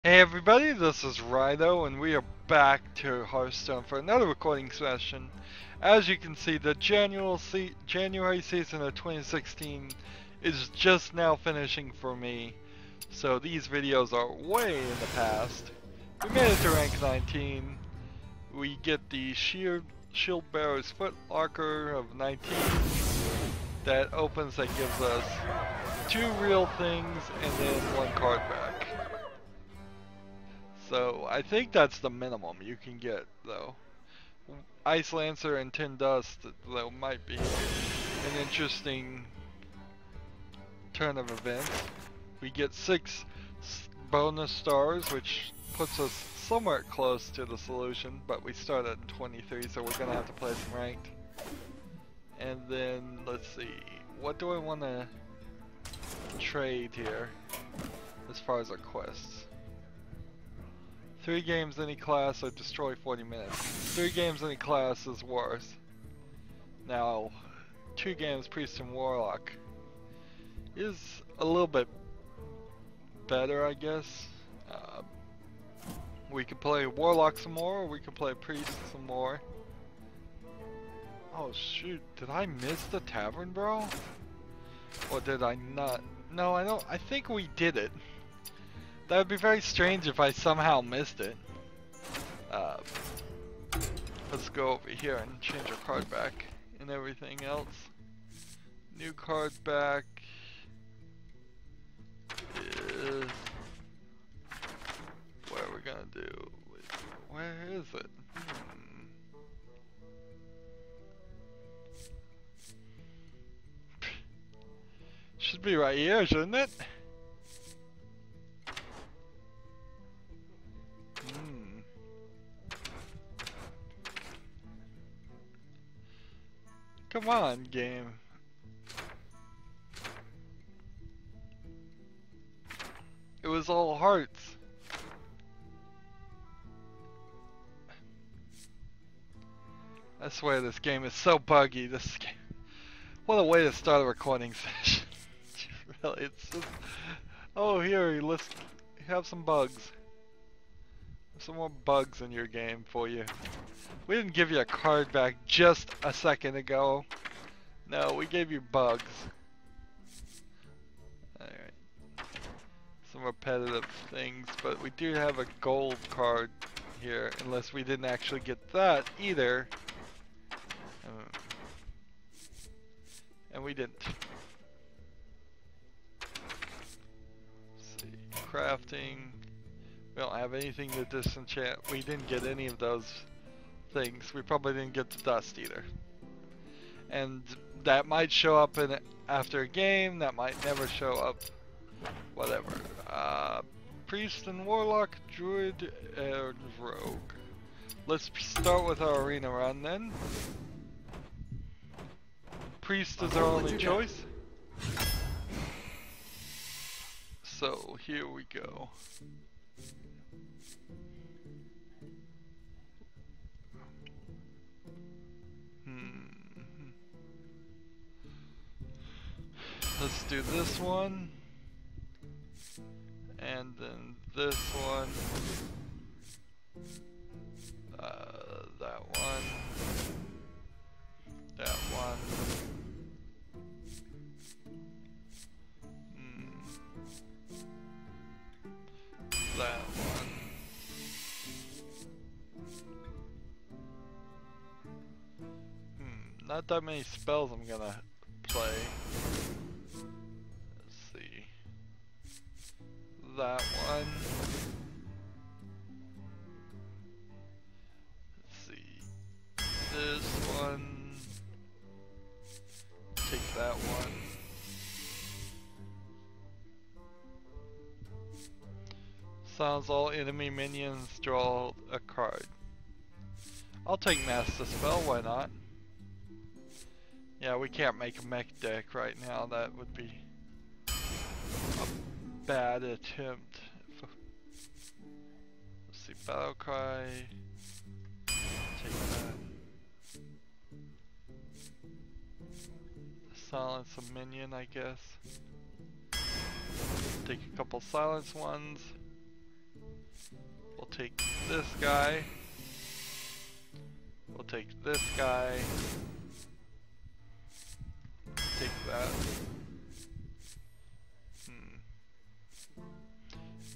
Hey everybody, this is Rydo and we are back to Hearthstone for another recording session. As you can see, the January season of 2016 is just now finishing for me, so these videos are way in the past. We made it to rank 19. We get the Shield Bearer's Foot Locker of 19 that opens, that gives us 2 real things and then 1 card back. So I think that's the minimum you can get, though. Ice Lancer and Tin Dust, though, might be an interesting turn of events. We get 6 bonus stars, which puts us somewhat close to the solution, but we start at 23, so we're gonna have to play some ranked. And then, let's see, what do I want to trade here as far as our quests? 3 games any class or destroy 40 minutes. 3 games any class is worse. Now, 2 games Priest and Warlock is a little bit better, I guess. We could play Warlock some more, or we could play Priest some more. Oh shoot, did I miss the Tavern Brawl? Or did I not? No, I think we did it. That would be very strange if I somehow missed it. Let's go over here and change our card back and everything else. New card back is... what are we gonna do? Where is it? Should be right here, shouldn't it? Come on, game. It was all hearts. I swear this game is so buggy. This game. What a way to start a recording session. Really, it's just... oh, here, let's have some bugs. Some more bugs in your game for you. We didn't give you a card back just a second ago. No, we gave you bugs. Alright. Some repetitive things, but we do have a gold card here, unless we didn't actually get that either. And we didn't. Let's see. Crafting. We don't have anything to disenchant. We didn't get any of those things. We probably didn't get the dust either. And that might show up in after a game, that might never show up. Whatever. Priest and Warlock, Druid, and Rogue. Let's start with our arena run then. Priest is our only choice. So here we go. Let's do this one, and then this one, that one, that one, that one. Not that many spells I'm gonna play. That one. Let's see. This one. Take that one. Silence all enemy minions, draw a card. I'll take Master Spell, why not? Yeah, we can't make a mech deck right now, that would be a bad attempt. Let's see, Battle Cry. Take that. Silence a minion, I guess. Take a couple silence ones. We'll take this guy. We'll take this guy. Take that.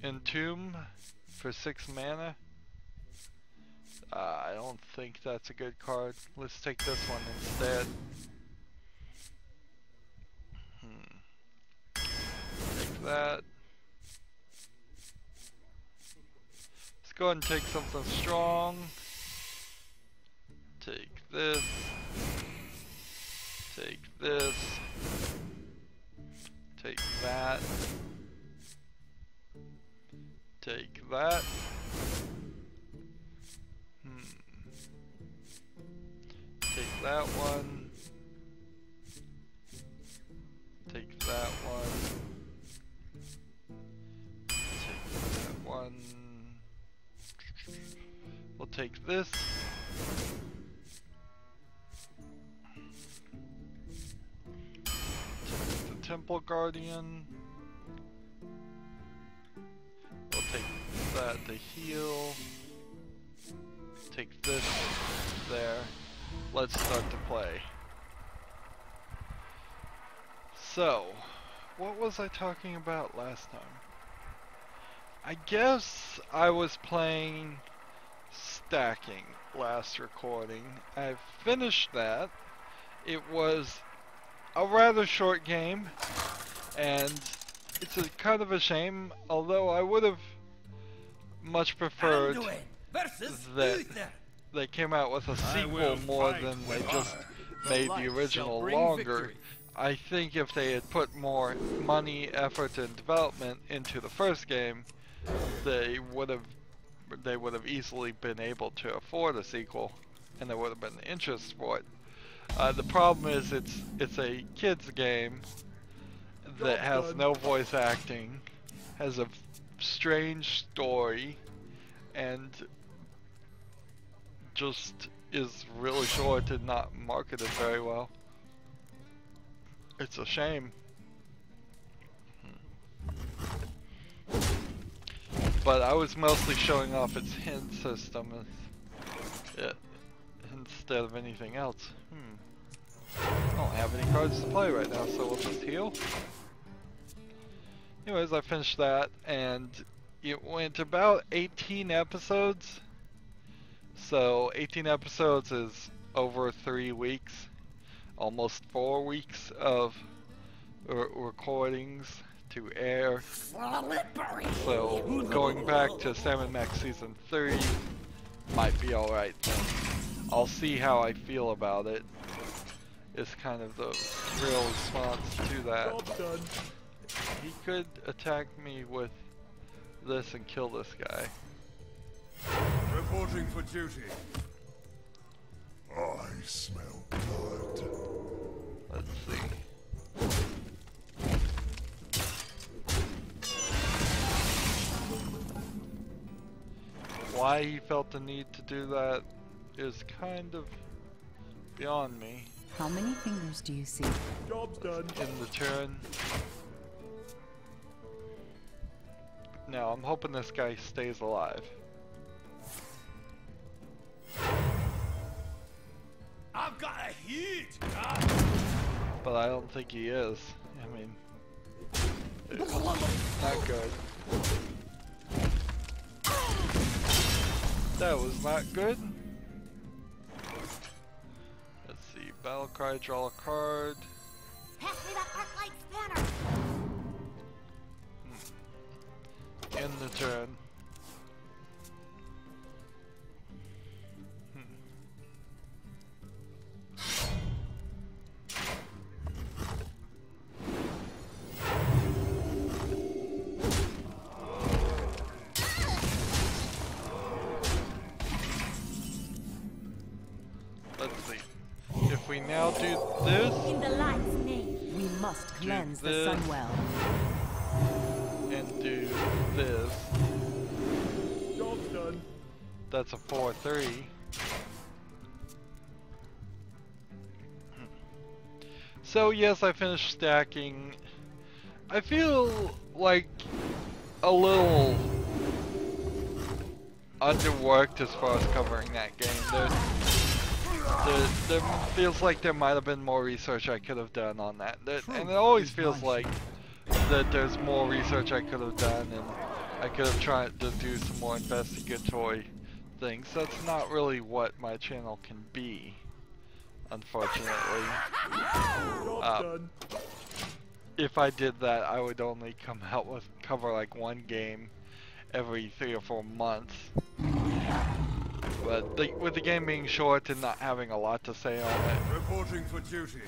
Entomb for 6 mana. I don't think that's a good card. Let's take this one instead. Take that. Let's go ahead and take something strong. Take this. Take this. Take that. Take that. Take that one. Take that one. Take that one. We'll take this. Take the Temple Guardian. We'll take that to heal. Take this there. Let's start to play. So, what was I talking about last time? I guess I was playing stacking last recording. I finished that. It was a rather short game, and it's a kind of a shame, although I would have much preferred that they came out with a sequel more than they just made the original longer. I think if they had put more money, effort, and development into the first game, they would have easily been able to afford a sequel, and there would have been interest for it. The problem is it's a kids game that has no voice acting, has a strange story, and just is really short and not marketed very well. It's a shame. But I was mostly showing off its hint system instead of anything else. I don't have any cards to play right now, so we'll just heal. Anyways, I finished that, and it went about 18 episodes. So 18 episodes is over 3 weeks, almost 4 weeks of recordings to air. So going back to Salmon Max Season 3 might be alright then. I'll see how I feel about it. Is kind of the real response to that. He could attack me with this and kill this guy. Reporting for duty. I smell blood. Let's see. Why he felt the need to do that is kind of beyond me. How many fingers do you see? Job's done. In the turn. Now I'm hoping this guy stays alive. I've got a huge But I don't think he is. I mean, it's not good. That was not good. Let's see, battle cry, draw a card. Pass me that arc-light spanner. End the turn. Let's see. If we now do this, In the light's name. We must cleanse the this. Sunwell. and do this, Job's done. that's a 4-3. So yes, I finished stacking. I feel like a little underworked as far as covering that game. There feels like there might have been more research I could have done on that. And it always feels like that there's more research I could have done, and I could have tried to do some more investigatory things. That's not really what my channel can be, unfortunately. If I did that, I would only come out with cover like one game every 3 or 4 months. But with the game being short and not having a lot to say on it, Reporting for duty.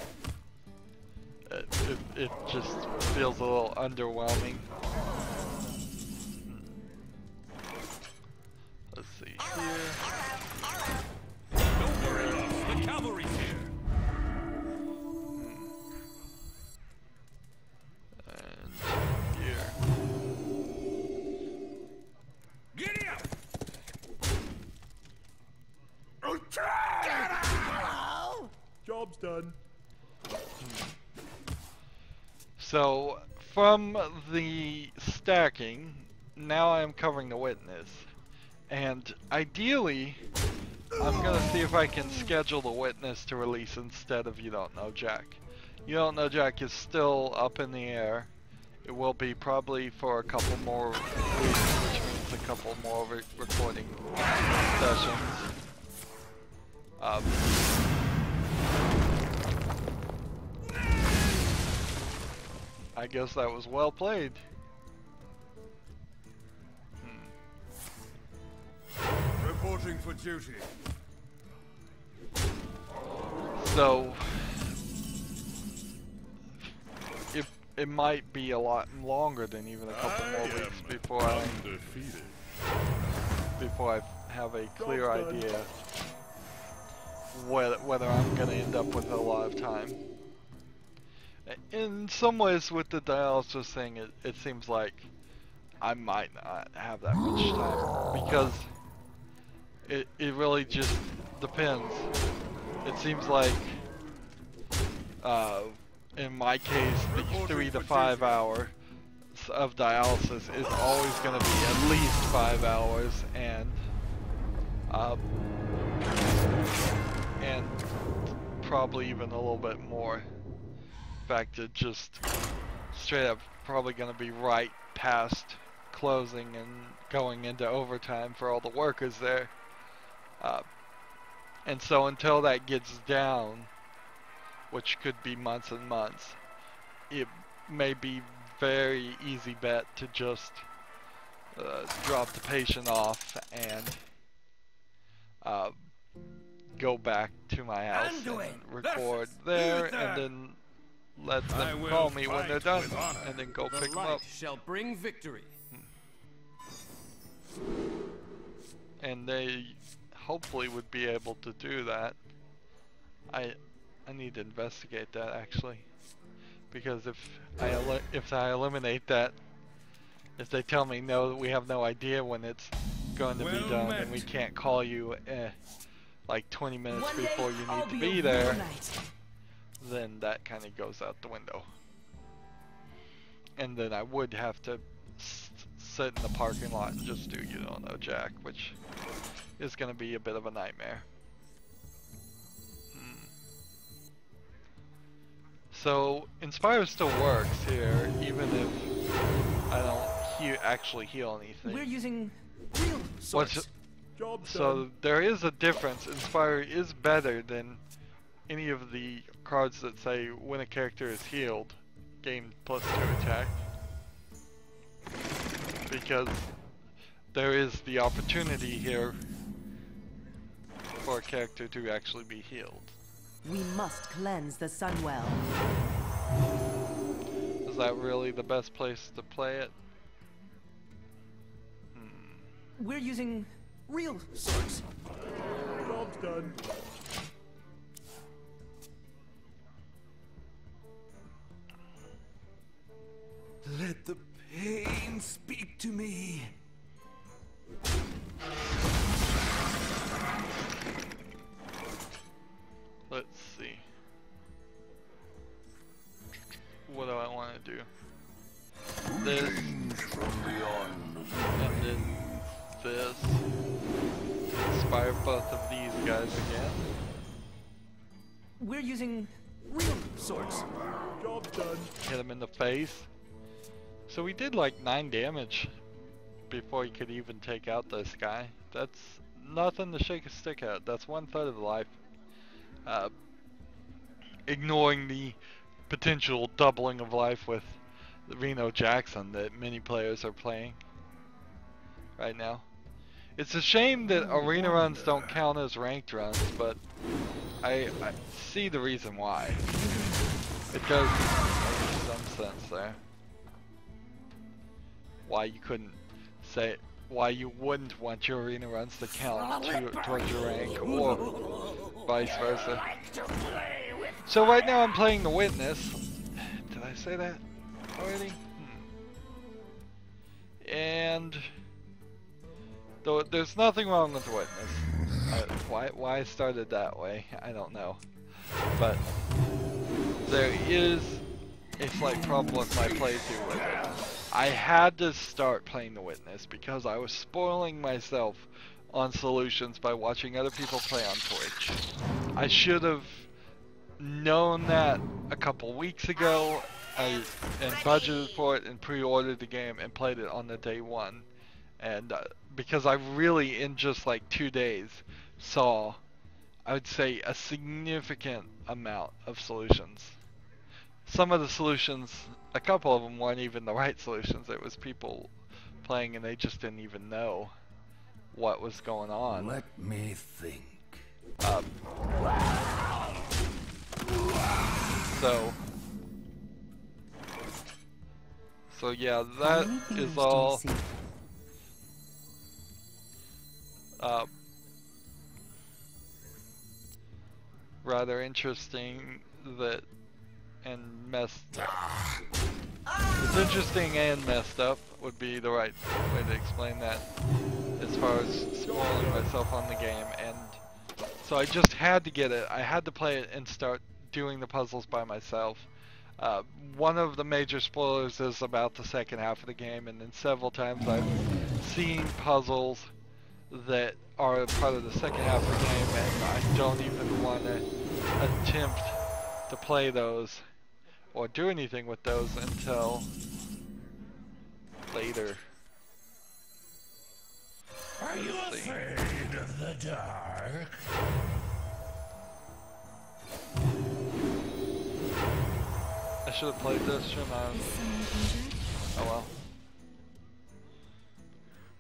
it just feels a little underwhelming. Let's see here. Don't worry, the cavalry's here. And here. Giddy up! Job's done. So, from the stacking, now I am covering the witness. And ideally, I'm gonna see if I can schedule the witness to release instead of You Don't Know Jack. You Don't Know Jack is still up in the air. It will be probably for a couple more weeks, which means a couple more recording sessions. I guess that was well played. Reporting for duty. So it might be a lot longer than even a couple more weeks before I have a clear idea whether I'm gonna end up with a lot of time. In some ways, with the dialysis thing, it seems like I might not have that much time, because it really just depends. It seems like in my case, the 3 to 5 hours of dialysis is always going to be at least 5 hours, and probably even a little bit more. In fact, it just straight up probably going to be right past closing and going into overtime for all the workers there. And so until that gets down, which could be months and months, it may be very easy bet to just drop the patient off and go back to my house and record there, and then let them call me when they're done, and then go pick them up. Shall bring victory. And they hopefully would be able to do that. I need to investigate that, actually, because if I eliminate that, if they tell me no, we have no idea when it's going to be done, and we can't call you like 20 minutes before you need to be there, then that kind of goes out the window. And then I would have to sit in the parking lot and just do You Don't Know Jack, which is going to be a bit of a nightmare. So Inspire still works here, even if I don't actually heal anything. We're using real swords. So there is a difference. Inspire is better than any of the cards that say when a character is healed, gain +2 attack, because there is the opportunity here for a character to actually be healed. We must cleanse the Sunwell. Is that really the best place to play it? We're using real swords. Job's done. Let the pain speak to me. Let's see. What do I want to do? This, and then this. inspire both of these guys again. We're using real swords. Job's done. Hit him in the face. So we did like 9 damage before he could even take out this guy. That's nothing to shake a stick at. That's 1/3 of life. Ignoring the potential doubling of life with Reno Jackson that many players are playing right now. It's a shame that arena runs don't count as ranked runs, but I see the reason why. It does make some sense there. Why you couldn't say, why you wouldn't want your arena runs to count towards your rank, or vice versa. So right now I'm playing the Witness. Did I say that already? And though there's nothing wrong with the Witness. Why I started that way, I don't know. But there is a slight problem with my playthrough with it. I had to start playing the Witness because I was spoiling myself on solutions by watching other people play on Twitch. I should have known that a couple weeks ago and budgeted for it and pre-ordered the game and played it on the day one. And because I really, in just like 2 days, saw, I would say, a significant amount of solutions. Some of the solutions, a couple of them weren't even the right solutions. It was people playing and they just didn't even know what was going on. Let me think. So yeah, that is all. Rather interesting that and messed up. It's interesting and messed up would be the right way to explain that, as far as spoiling myself on the game. And so I just had to get it. I had to play it and start doing the puzzles by myself. One of the major spoilers is about the second half of the game, and then several times I've seen puzzles that are part of the second half of the game, and I don't even want to attempt to play those or do anything with those until later. Are you afraid of the dark? I should have played this, shouldn't I? Oh well.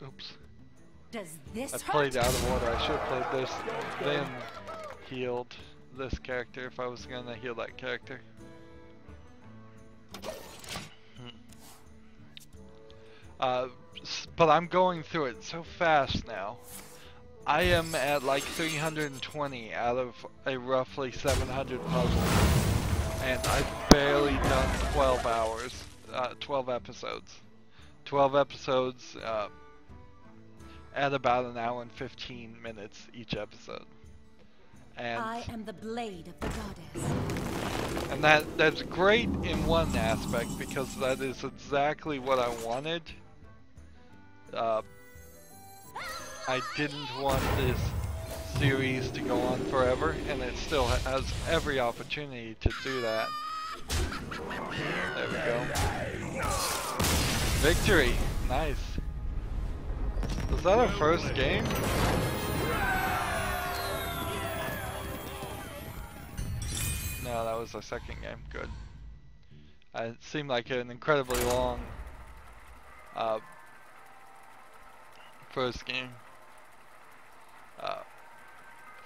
Oops. Does this I hurt? played out of order. I should have played this, then healed this character if I was gonna heal that character. But I'm going through it so fast now. I am at like 320 out of a roughly 700 puzzles. And I've barely done 12 hours, 12 episodes. 12 episodes at about an hour and 15 minutes each episode. And I am the blade of the goddess. And that's great in one aspect, because that is exactly what I wanted. I didn't want this series to go on forever, and it still has every opportunity to do that. There we go. Victory! Nice. Was that our first game? No, that was our second game. Good. It seemed like an incredibly long first game.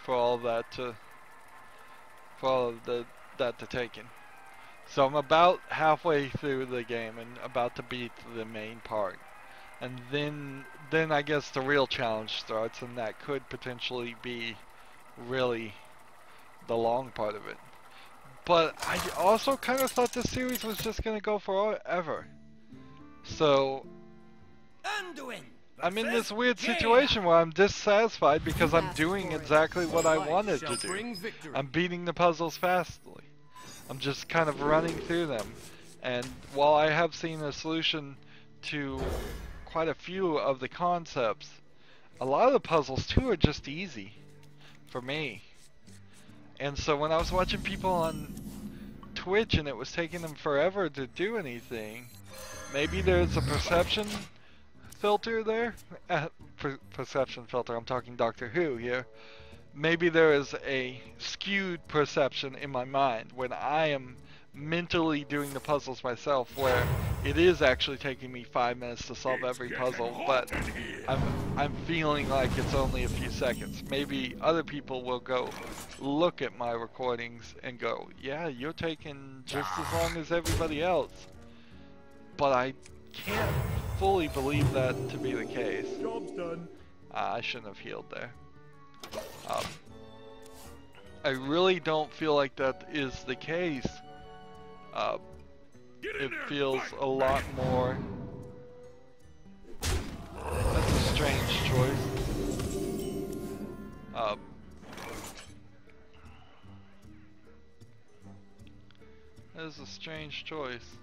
For all that to take in. So I'm about halfway through the game and about to beat the main part, and then I guess the real challenge starts, and that could potentially be really the long part of it. But I also kind of thought this series was just gonna go forever. So I'm in this weird situation where I'm dissatisfied because I'm doing exactly what I wanted to do. I'm beating the puzzles fastly. I'm just kind of running through them. And while I have seen a solution to quite a few of the concepts, a lot of the puzzles too are just easy for me. And so when I was watching people on Twitch and it was taking them forever to do anything, maybe there's a perception filter there. Perception filter, I'm talking Doctor Who here. Maybe there is a skewed perception in my mind when I am mentally doing the puzzles myself, where it is actually taking me 5 minutes to solve every puzzle, but I'm feeling like it's only a few seconds. Maybe other people will go look at my recordings and go, yeah, you're taking just as long as everybody else. But I can't fully believe that to be the case. Job's done. I shouldn't have healed there. I really don't feel like that is the case. It feels a lot more... That's a strange choice. That is a strange choice.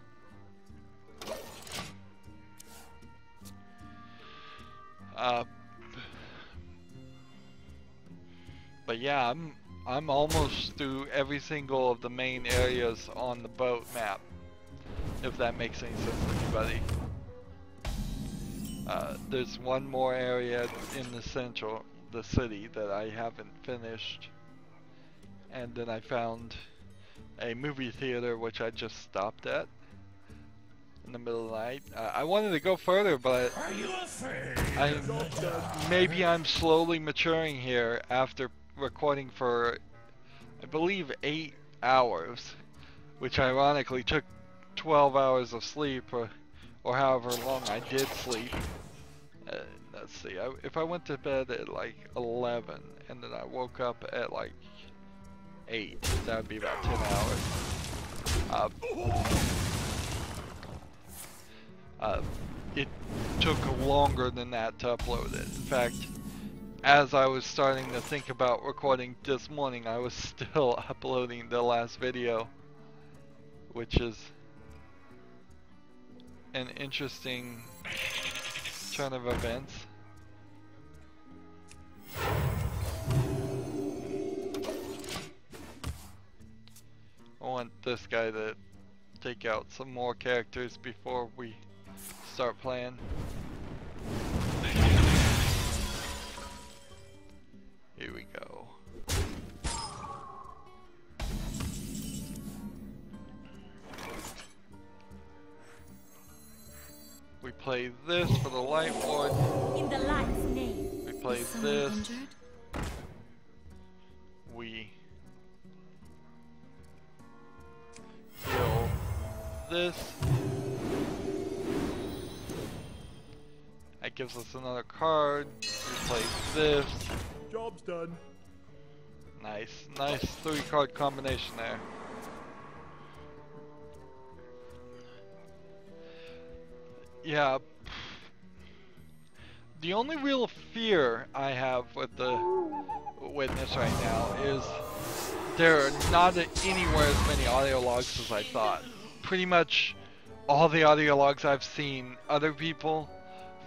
But yeah, I'm almost through every single of the main areas on the boat map, if that makes any sense to anybody. There's one more area in the city that I haven't finished, and then I found a movie theater which I just stopped at in the middle of the night. I wanted to go further, but Are you afraid? Maybe I'm slowly maturing here after recording for, I believe, 8 hours, which ironically took 12 hours of sleep, or however long I did sleep. Let's see, if I went to bed at like 11 and then I woke up at like 8, that would be about 10 hours. It took longer than that to upload it. In fact, as I was starting to think about recording this morning, I was still uploading the last video, which is an interesting turn of events. I want this guy to take out some more characters before we start playing. Here we go. We play this for the light ward. In the light's name. We play Is someone this. injured? We kill this. That gives us another card. We play this. Job's done. Nice 3-card combination there. Yeah. The only real fear I have with the Witness right now is there are not anywhere as many audio logs as I thought. Pretty much all the audio logs I've seen other people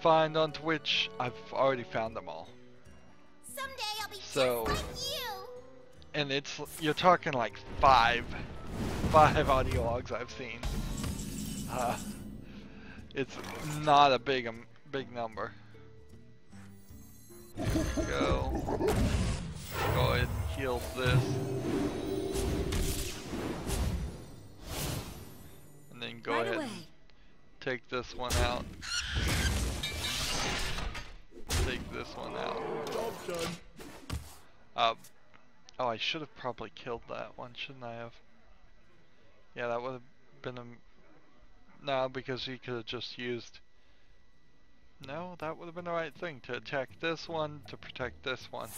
find on Twitch, I've already found them all. Someday I'll be So, just like you. and you're talking like five audio logs I've seen. It's not a big number. Go ahead and heal this, and then go ahead and take this one out. Take this one out. Job's done. Oh, I should have probably killed that one, shouldn't I have? Yeah, that would have been a... No, because he could have just used... No, that would have been the right thing, to attack this one to protect this one.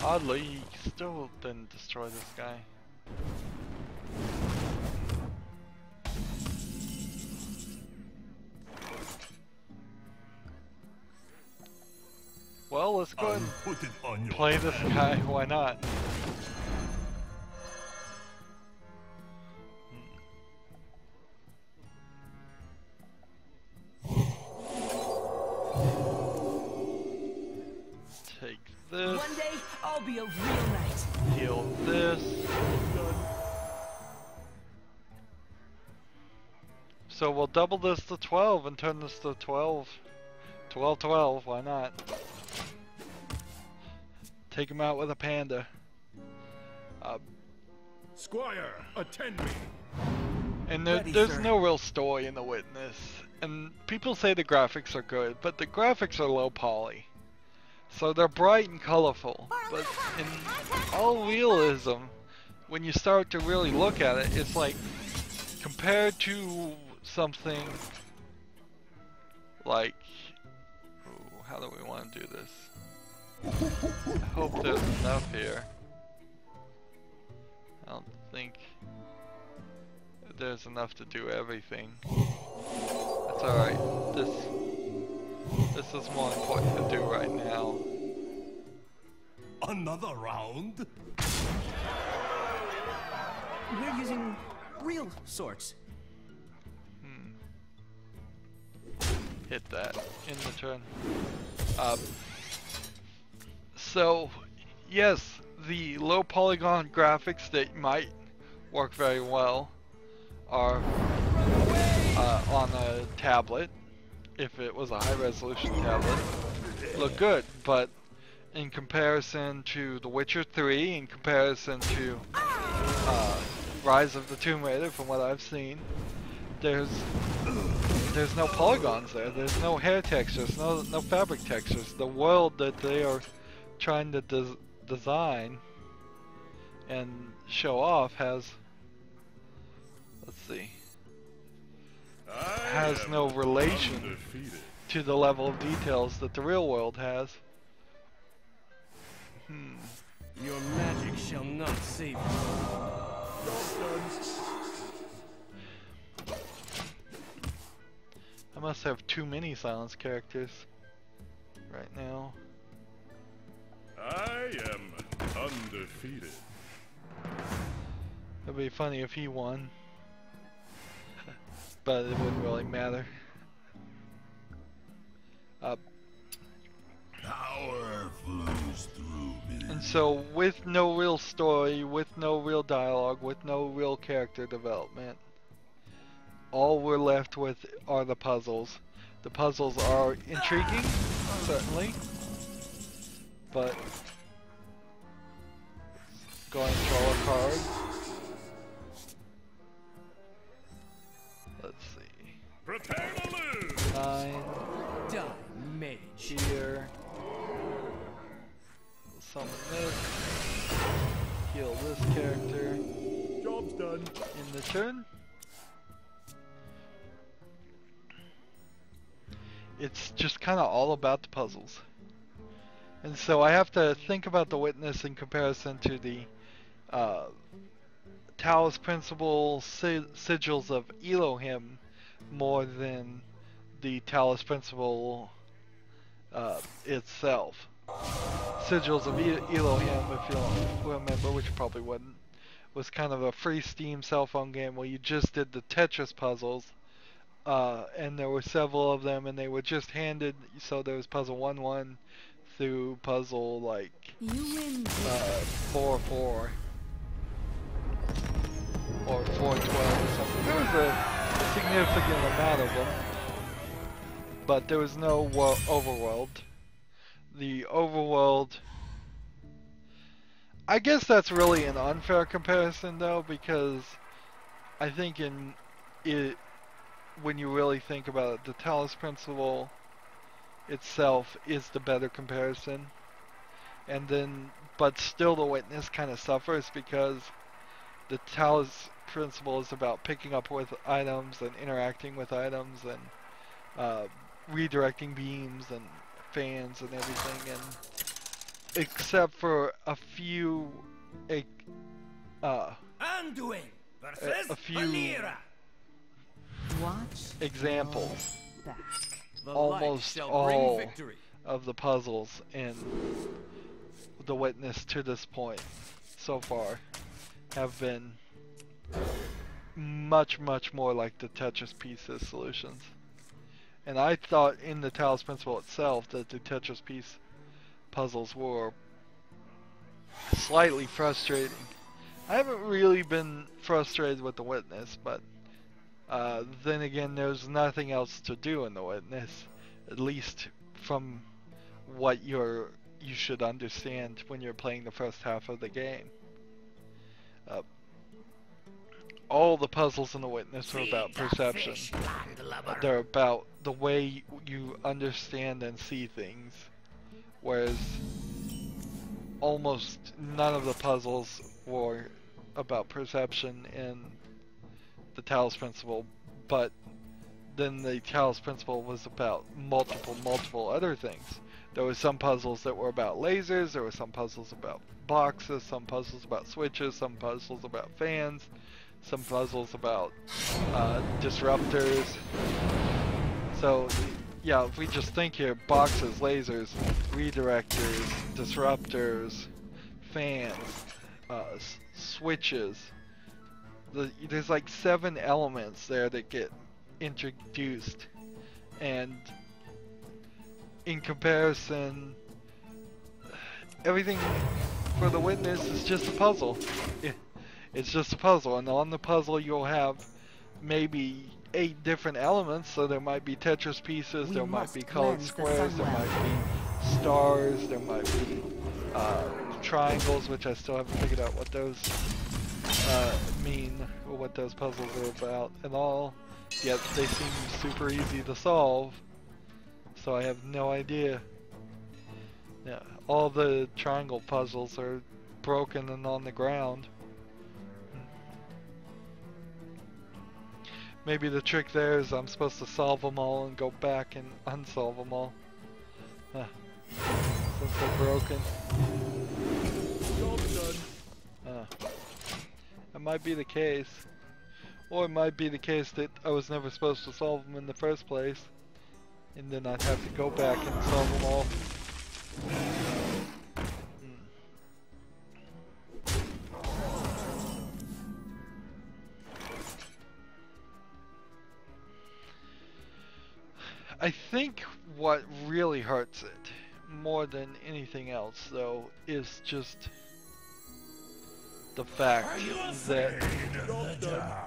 Oddly, he still didn't destroy this guy. Well, let's go ahead Put it on and your play this guy, why not? So we'll double this to 12 and turn this to 12. 12, 12, why not? Take him out with a panda. Squire, attend me. And Ready, there's sir. no real story in The Witness. And people say the graphics are good, but the graphics are low poly. So they're bright and colorful. But in all realism, when you start to really look at it, it's like compared to something like, ooh, how do we want to do this? I hope there's enough here. I don't think there's enough to do everything. That's alright. This is more important to do right now. Another round? We're using real swords. Hit that in the turn. So, yes, the low polygon graphics that might work very well are on a tablet, if it was a high resolution tablet, look good, but in comparison to The Witcher 3, in comparison to Rise of the Tomb Raider, from what I've seen, there's no polygons there, there's no hair textures, no fabric textures. The world that they are trying to design and show off has, let's see, has no relation to the level of details that the real world has. Your magic shall not save you. I must have too many silence characters right now. I am undefeated. It'd be funny if he won, but it wouldn't really matter. Power flows through me. And so, with no real story, with no real dialogue, with no real character development, all we're left with are the puzzles. The puzzles are intriguing, certainly, but going to draw a card. Let's see. Prepare to lose. 9 Die, mage. here. Summon this. Heal this character. Job's done. In the turn. It's just kind of all about the puzzles. And so I have to think about The Witness in comparison to the Taoist Principle Sigils of Elohim more than the Taoist Principle itself. Sigils of Elohim, if you don't remember, which you probably wouldn't, was kind of a free Steam cell phone game where you just did the Tetris puzzles. And there were several of them, and they were just handed. So there was puzzle 1-1 through puzzle like You win. 4-4 or 4-12 or something. There was a significant amount of them, but there was no overworld. The overworld, I guess that's really an unfair comparison though, because I think when you really think about it, the Taoist Principle itself is the better comparison. And then, but still The Witness kind of suffers because the Taoist Principle is about picking up with items and interacting with items and redirecting beams and fans and everything, and except for a few Anduin versus a few Valera. Watch examples, back. The almost light shall all bring victory. of the puzzles in The Witness to this point so far have been much more like the Tetris Pieces solutions. And I thought in the Taoist Principle itself that the Tetris piece puzzles were slightly frustrating. I haven't really been frustrated with The Witness, but then again, there's nothing else to do in the witness, at least from what you should understand when you're playing the first half of the game. All the puzzles in the witness are about perception. They're about the way you understand and see things, whereas almost none of the puzzles were about perception in the Talos Principle, but then the Talos Principle was about multiple other things. There were some puzzles that were about lasers, there were some puzzles about boxes, some puzzles about switches, some puzzles about fans, some puzzles about disruptors. So yeah, if we just think here, boxes, lasers, redirectors, disruptors, fans, switches, there's like 7 elements there that get introduced, and in comparison, everything for the witness is just a puzzle. It's just a puzzle, and on the puzzle you'll have maybe 8 different elements, so there might be Tetris pieces, there might be colored squares, there might be stars, there might be triangles, which I still haven't figured out what those mean, or what those puzzles are about at all, yet they seem super easy to solve, so I have no idea. Yeah, all the triangle puzzles are broken and on the ground. Maybe the trick there is I'm supposed to solve them all and go back and unsolve them all. Since they're broken. Job's done. That might be the case. Or it might be the case that I was never supposed to solve them in the first place. And then I'd have to go back and solve them all. I think what really hurts it, more than anything else though, is just the fact that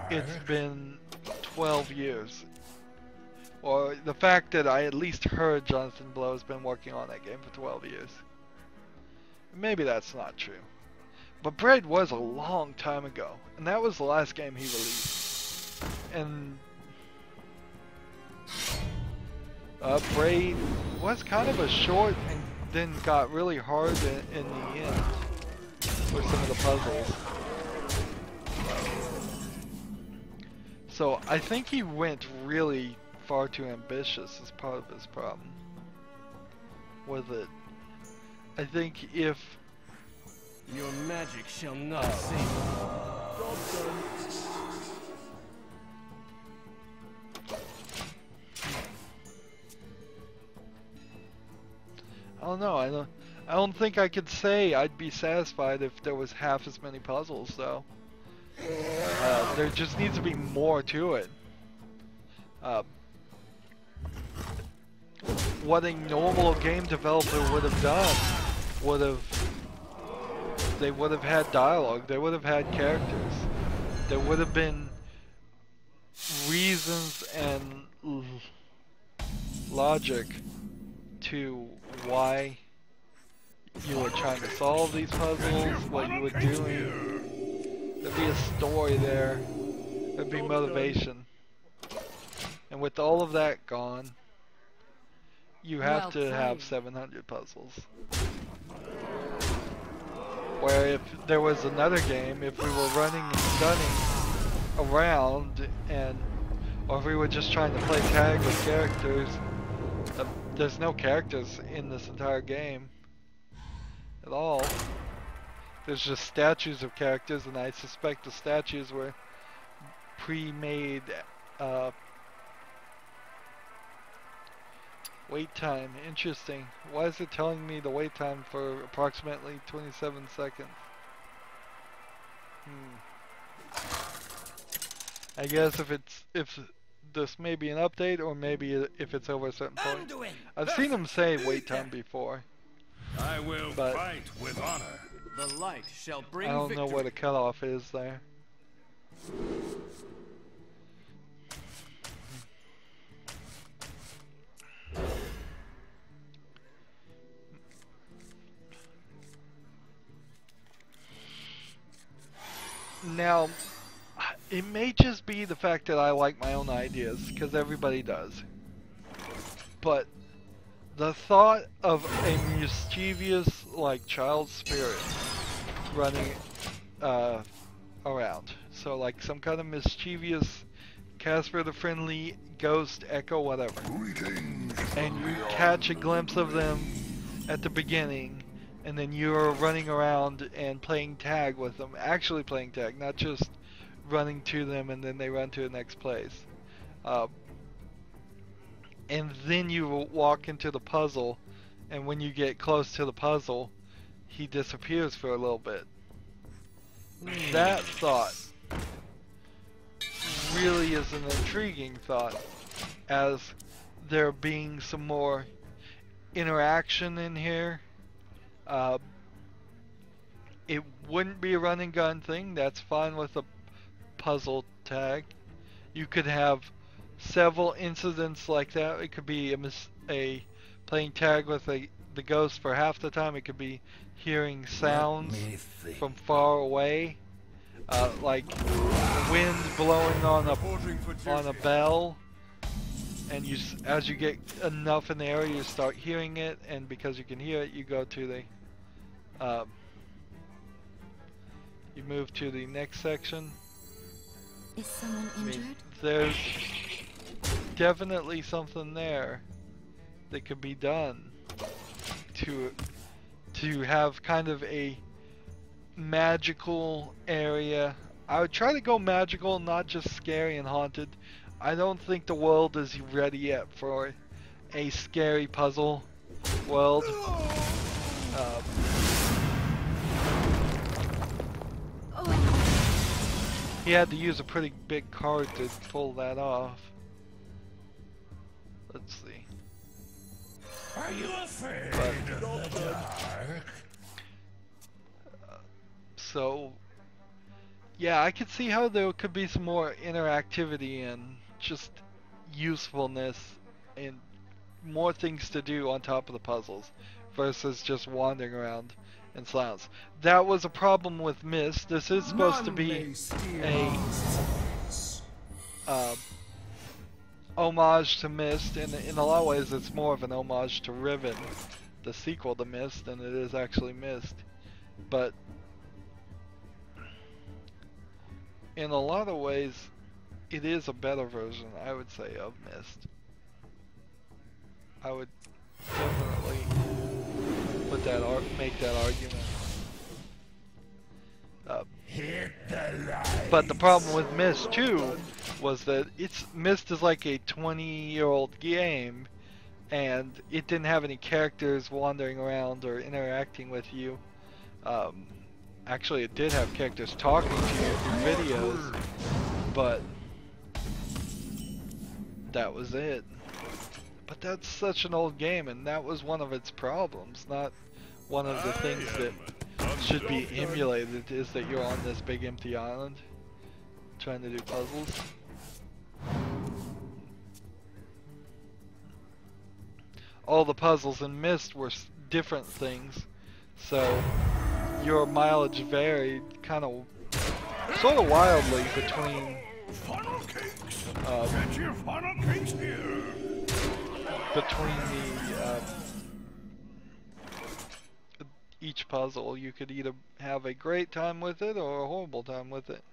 it's been 12 years. Or the fact that I at least heard Jonathan Blow's been working on that game for 12 years. Maybe that's not true. But Braid was a long time ago, and that was the last game he released. And Braid was kind of a short and then got really hard in the end for some of the puzzles. So I think he went really far too ambitious as part of his problem with it. I think if your magic shall not save you. Job's done. I don't know. I don't think I could say I'd be satisfied if there was half as many puzzles, though. There just needs to be more to it. What a normal game developer would have done they would have had dialogue, they would have had characters, there would have been reasons and logic to why you were trying to solve these puzzles, what you were doing. There'd be a story there, there'd be motivation. And with all of that gone, you have to have 700 puzzles. Where if there was another game, if we were running and gunning around, or if we were just trying to play tag with characters, there's no characters in this entire game at all. There's just statues of characters, and I suspect the statues were pre-made. Wait time, interesting. Why is it telling me the wait time for approximately 27 seconds? I guess if this may be an update, or maybe if it's over a certain point. I've seen them say wait time before. I will fight with honor. The light shall bring I don't know where the cutoff is there. Now, it may just be the fact that I like my own ideas, because everybody does. But the thought of a mischievous, like, child spirit running around. So, like, some kind of mischievous Casper the Friendly, Ghost, Echo, whatever. And you catch a glimpse of them at the beginning, and then you're running around and playing tag with them. Actually playing tag, not just running to them and then they run to the next place. And then you walk into the puzzle, and when you get close to the puzzle, he disappears for a little bit. That thought really is an intriguing thought, as there being some more interaction in here. It wouldn't be a run and gun thing. That's fine with a puzzle tag. You could have several incidents like that. It could be a playing tag with the ghost for half the time. It could be hearing sounds from far away, like wind blowing on a bell, and as you get enough in the area, you start hearing it, and because you can hear it, you go to the you move to the next section. Is someone injured? There's definitely something there that could be done to have kind of a magical area. I would try to go magical, not just scary and haunted. I don't think the world is ready yet for a scary puzzle world. He had to use a pretty big card to pull that off. Let's see. Are you afraid of the dark? So, yeah, I could see how there could be some more interactivity and just usefulness and more things to do on top of the puzzles versus just wandering around in silence. That was a problem with Myst. This is supposed to be a homage to Myst, and in a lot of ways it's more of an homage to Riven, the sequel to Myst, than it is actually Myst. But in a lot of ways, it is a better version, I would say, of Myst. I would definitely make that argument. But the problem with Myst 2 was that Myst is like a 20-year-old game, and it didn't have any characters wandering around or interacting with you. Actually, it did have characters talking to you through videos, but that was it. But that's such an old game, and that was one of its problems, not one of the things that should be emulated, is that you're on this big empty island trying to do puzzles. All the puzzles in Myst were different things, so your mileage varied sort of wildly between each puzzle. You could either have a great time with it or a horrible time with it.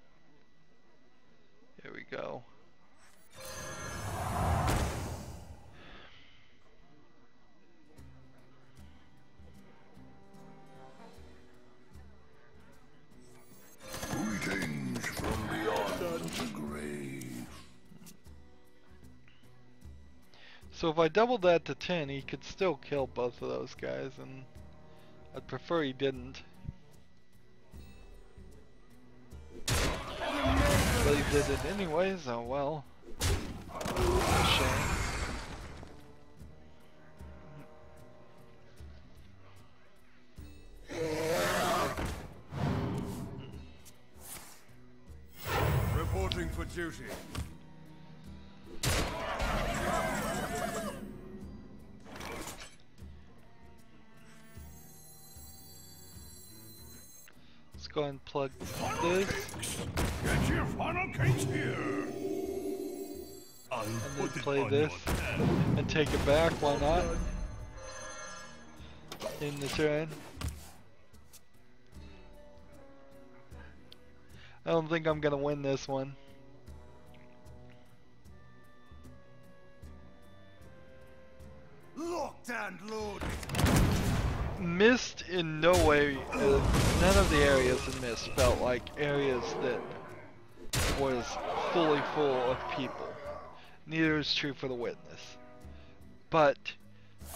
Here we go. Greetings from beyond the grave. So if I doubled that to 10, he could still kill both of those guys, and I'd prefer he didn't. But he did it anyways, oh well. A shame. Reporting for duty. Let's go and plug this. Get your funnel cakes here. I'll And then put it play on this your tab. and take it back, why not? In the turn. I don't think I'm gonna win this one. Locked and loaded. Mist in no way, none of the areas in Mist felt like areas that was fully full of people. Neither is true for the Witness. But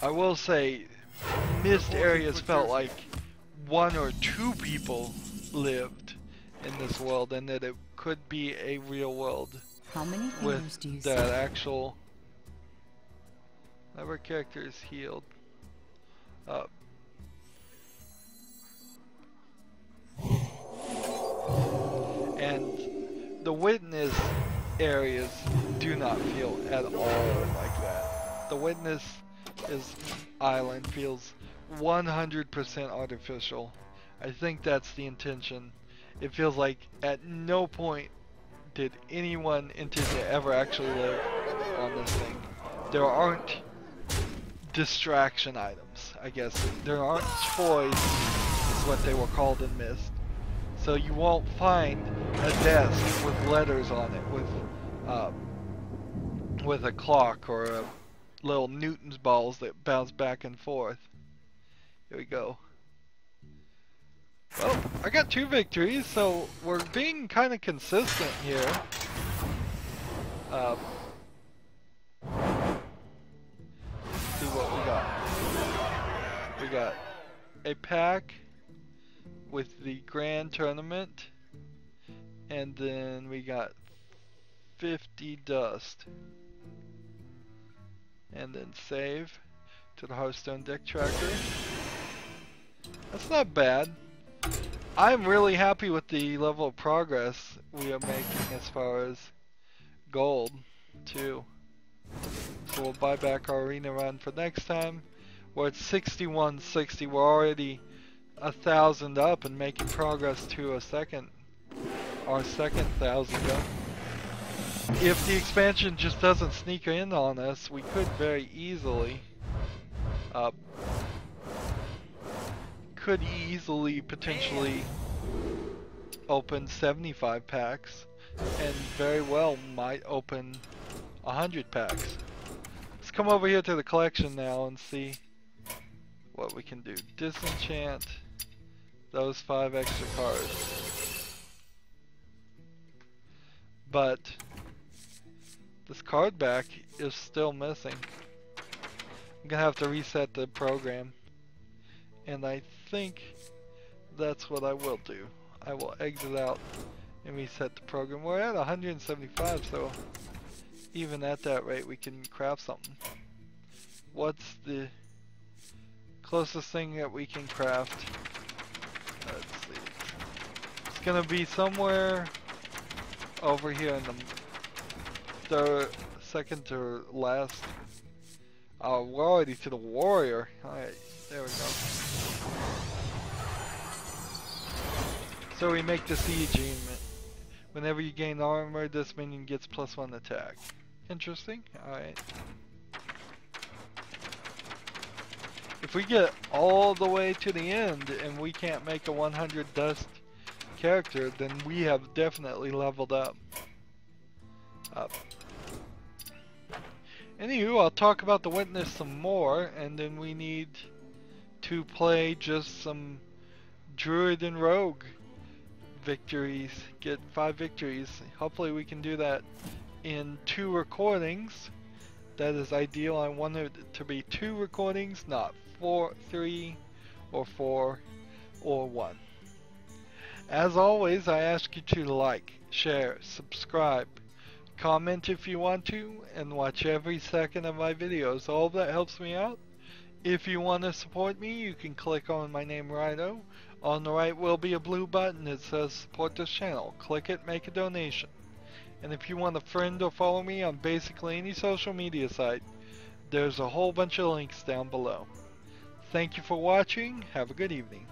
I will say, Mist areas felt like one or two people lived in this world, and that it could be a real world How many fingers do you with see? that actual. Our character is healed. And the Witness areas do not feel at all like that. The Witness island feels 100% artificial. I think that's the intention. It feels like at no point did anyone intend to ever actually live on this thing. There aren't distraction items, I guess. There aren't toys, is what they were called in Myst. So you won't find a desk with letters on it, with a clock or a little Newton's balls that bounce back and forth. Here we go. Well, I got 2 victories, so we're being kind of consistent here. See what we got. We got a pack with the grand tournament, and then we got 50 dust, and then save to the Hearthstone deck tracker. That's not bad. I'm really happy with the level of progress we are making as far as gold too. So we'll buy back our arena run for next time. We're at 6160. We're already 1,000 up and making progress to our second 1,000 up. If the expansion just doesn't sneak in on us, we could very easily potentially open 75 packs, and very well might open 100 packs. Let's come over here to the collection now and see what we can do. Disenchant those 5 extra cards. But this card back is still missing. I'm gonna have to reset the program, and I think that's what I will do. I will exit out and reset the program. We're at 175, so even at that rate we can craft something. What's the closest thing that we can craft? Let's see. It's gonna be somewhere over here in the second to last. We're already to the warrior. Alright, there we go. So we make the siege aim. Whenever you gain armor, this minion gets +1 attack. Interesting. Alright. If we get all the way to the end and we can't make a 100 dust character, then we have definitely leveled up. Anywho, I'll talk about the Witness some more, and then we need to play just some Druid and Rogue victories, get 5 victories. Hopefully we can do that in 2 recordings. That is ideal. I want it to be 2 recordings, not 4, 3, or 4, or 1. As always, I ask you to like, share, subscribe, comment if you want to, and watch every second of my videos. All of that helps me out. If you want to support me, you can click on my name, Rydo. On the right will be a blue button that says support this channel. Click it, make a donation. And if you want to friend or follow me on basically any social media site, there's a whole bunch of links down below. Thank you for watching. Have a good evening.